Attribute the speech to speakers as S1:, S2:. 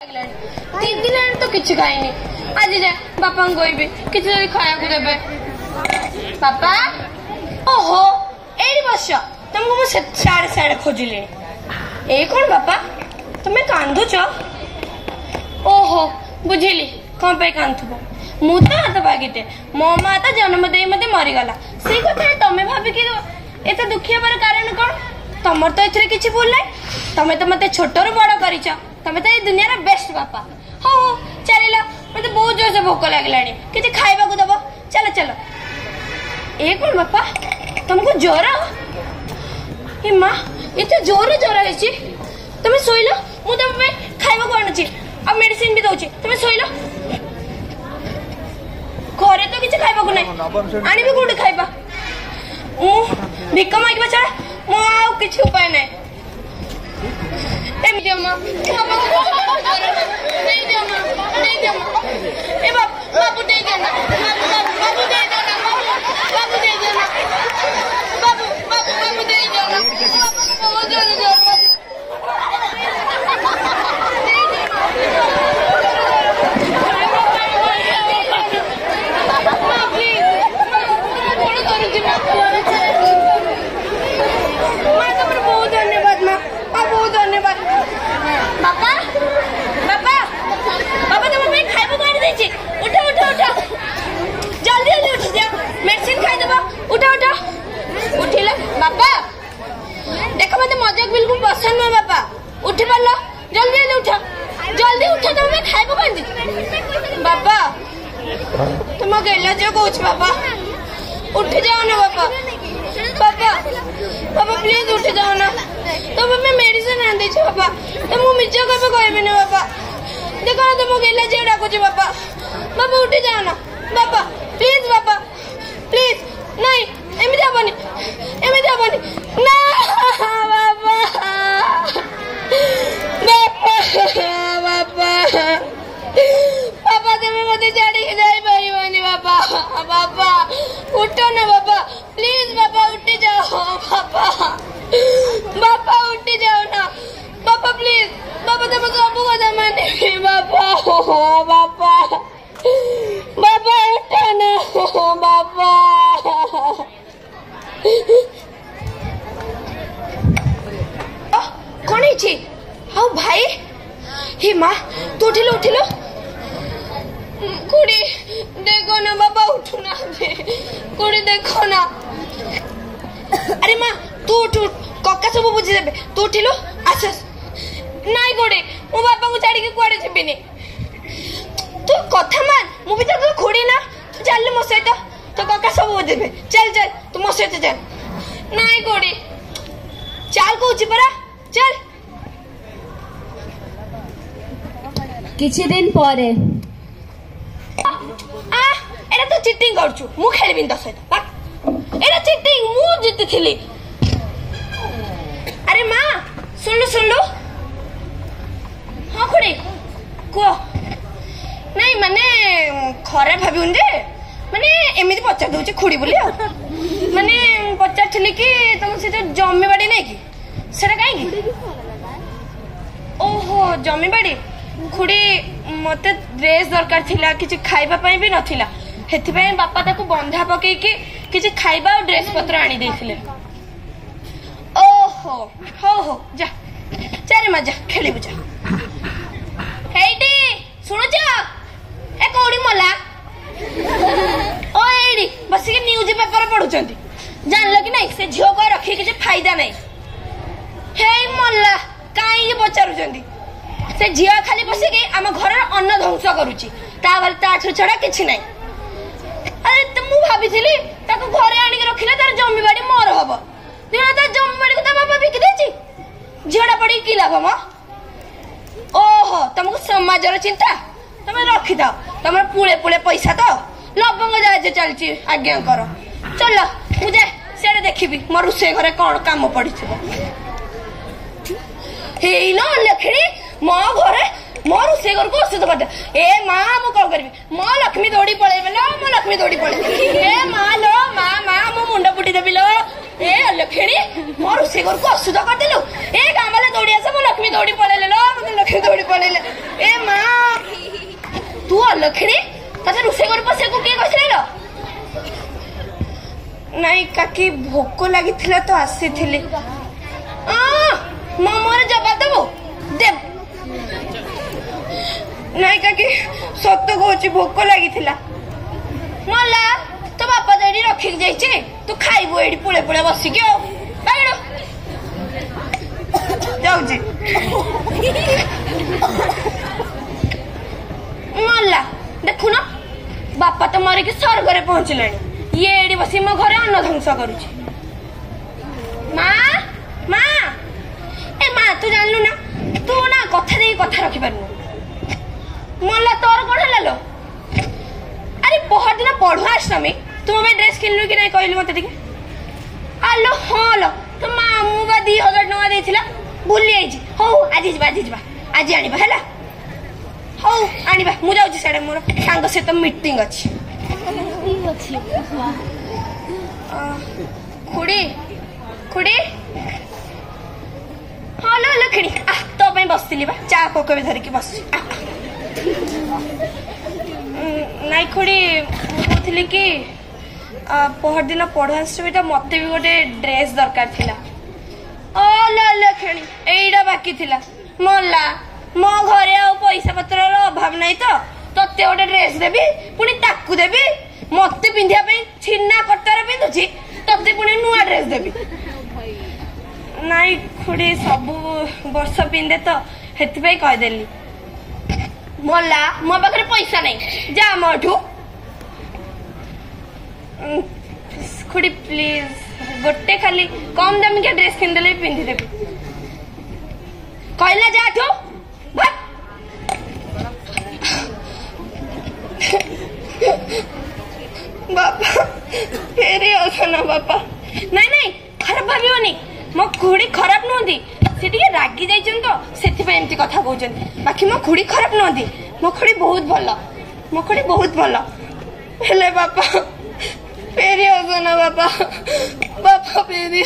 S1: तीन दिन तो किसी खाईनी आज जाए बापा कहबी कि खाया देवे बापा ओहो एडी बस तुमको मुझे साढ़े साढ़े खोजिले ए कौन बापा तुम्हें कांदुच ओहो बुझिली कौन पे कांदुब मु तो हाथ भागीते मो माँ तो जन्म दे मत मरीगला से कथा तुम्हें भाविकी एत दुखी हबार कारण कौन तमर तो एथरे किछि भूल नै तमे तो मते छोटरू बड़ करिछ तमे तो ए दुनिया बेस्ट बापा हो चलिलो मते बहुत जोर से भूख लागलानी किछि खाइबा को दबो चलो चलो ए कोन बापा तुमको ज्वर ए मां एते जोर ज्वर हेछि तमे सोइलो मु तमे खाइबा को आणुछि आ मेडिसिन भी दउछि तमे सोइलो घरे तो किछि खाइबा को नै आनी भी कोडी खाइबा भिक्का मागिबा छड़ा मो आउ किछि उपाय नै नहीं दियो मां नहीं दियो मां नहीं दियो मां ए बाबू दे देना बाबू दे देना बाबू दे देना बाबू दे देना बाबू दे देना बापा बापा बापा तुम मैं खाइबो काढ देछि उठा उठा उठा जल्दी जल्दी उठ जा मेडिसिन खाइ देबा उठा उठा उठिला बापा देखो मते मजाक बिल्कुल पसंद न बापा उठी परलो जल्दी जल्दी उठा तुम मैं खाइबो काढ बापा तुम गेला जो कोच बापा उठ जाओ ना बापा बापा बापा प्लीज उठ जाओ ना तो मैं मेडिसिन आन दे बापा तो मु मिछ कबे कहबे ना बापा देखो ना तुम गेला जे डाको जे बापा बापा उठ जाओ ना बापा प्लीज नहीं एमि जाबनी ना बापा बापा बापा तुम मते छाड़ी के जाई परिवानी बापा बापा उठो ना बापा प्लीज बापा उठ जाओ बापा उठ जाओ ना बापा प्लीज बापा तुम सब কথা माने बापा बापा बापा उठो ना बापा कौन है हाँ भाई हे माँ तू उठिलो कुड़ी देखो ना बाबा उठू ना कुड़ी देखो ना अरे माँ तू उठ कक्का सब बुझी देबे तू उठिलो आस नाई गोड़े मो बापा को छाड़ी के कुआडे जेबेनी तू कथा मान मु भी तो खुड़ी ना तू चल मो सहित तो कक्का सब बुझी देबे चल तू मो सहित चल नाई गोड़े चल कहूची परा चल
S2: किछि दिन परे
S1: एटा तो चिटिंग करछु मु खेलबिन तो सहित एटा चिटिंग मु जिति थिली अरे माँ सुन लो हाँ खुड़ी को नहीं माने खराब भाबिउन जे माने एमिति पचार दउची खुड़ी बोली माने पचार थिली कि तुम से जमी बाड़ी नहीं कि सेटा काई कि ओहो जमी बाड़ी खुड़ी मते ड्रेस दरकार थिला किछि खाइबा पई भी नथिला हेथि पई बापा ताको बंधा पकई कि किछि खाइबा और ड्रेस पत्र आनी देथिले ओहो हो जा चारे मा जा खेलिबु जा हेडी सुनो जा ए कोडी मला ओ एडी बस के न्यूज पेपर पढुचंती जानलो कि नहीं से झियो को रखी के फायदा नहीं हे मला काई पचारुचंती से झियो खाली बसी के आम घर अन्न ध्वंस करुची ता छड़ा किछि नहीं अरे तुम भाभी ताको घरे आनी के रखिले तार जमी बाड़ी मोर हबो दिना तार जमी बाड़ी को ता बाबा बिक देची झियोडा पड़ी की लाभ म ओहो तुमको समाजर चिंता तुम रखी दाओ तुम पुले पैसा तो लबंग जहाज चलची आज्ञा कर चलो मुझे सेडे देखिबी मोर रुसे घरे कोन काम पड़िथिबो हेइलो लखड़ी मो घरे मो रुसे घर को अशुद्ध कर दे। ए माँ मु कौन करी मो लक्ष्मी दौड़ी पड़े लो मो लक्ष्मी दौड़ी पड़े ए माँ लो माँ माँ मो मुंड पुटी देवी लो ए अलक्षणी मो रोसे घर को अशुद्ध कर देलु ए गामले दौड़ी आस मो लक्ष्मी दौड़ी पड़े लो मो लक्ष्मी दौड़ी पड़े ए माँ तू अलक्षणी तते रोसे घर पसे को किए कहले लो नहीं काकी भोक लगी तो आसी थी मोर जवाब देबो देव नहीं काकी सत कहूँ भोक लगी मला तो बापा तो ये रखिक जाइए तू खाइबू ये पुले पुले बसिक जाऊँ मला देखु न बापा तो मरिक स्वर्ग में पहुंचले ये एडी बसी मो घरे अन्न ध्वंस करुची माँ माँ ए माँ तू जानलु ना तू ना कथा दे कथा रखी पारनु मला तोर कोन हलालो अरे बहुत दिन पढ़ुआ आश्रमी तुम मैं ड्रेस किनलु कि नहीं कहलु मते टिके आलो हां लो तो मामू बा 2000 टका देथिला भूली आइजी हो आज जीवा आज आनिबा हैला हो आनिबा मु जाउची सेडे मोर सांग से तो मीटिंग अछि खुड़ी खुड़ी हाँ लो लखणी आ तो पे बसतिली बा चा कोक भी धरिकी बस नाई खुड़ी कहली कि पहर दिन पढ़ाश्रमीटा मते भी गोटे ड्रेस दरकार थिला ओ लो लखणी एइडा बाकी थिला मला मो घरे आ पैसा पत्र अभाव नहीं तो तते गोटे ड्रेस देबी पुणी ताकू देबी मते पिंधिया पे छिन्ना कट्टार पिंधुची तते पुणी नुआ ड्रेस देबी नाई खुड़ी सब वर्ष पिंधे तो हेति पे कह देली मला मो पाखरे पैसा नहीं जा मोठू खुड़ी प्लीज गोटे खाली कम दाम के ड्रेस किन देले पिंधि देबी कहला जा तू बापा फेरी ना बापा नहीं नहीं खराब भावियोनी मो खुड़ी खराब नुहति से रागी जाइछन तो सेति एमती कथा कहउछन बाकी मो खुड़ी खराब नुहति मो खुड़ी बहुत भल मो खुड़ी बहुत भल हेले बापा फेरी ना बापा बापा फेरी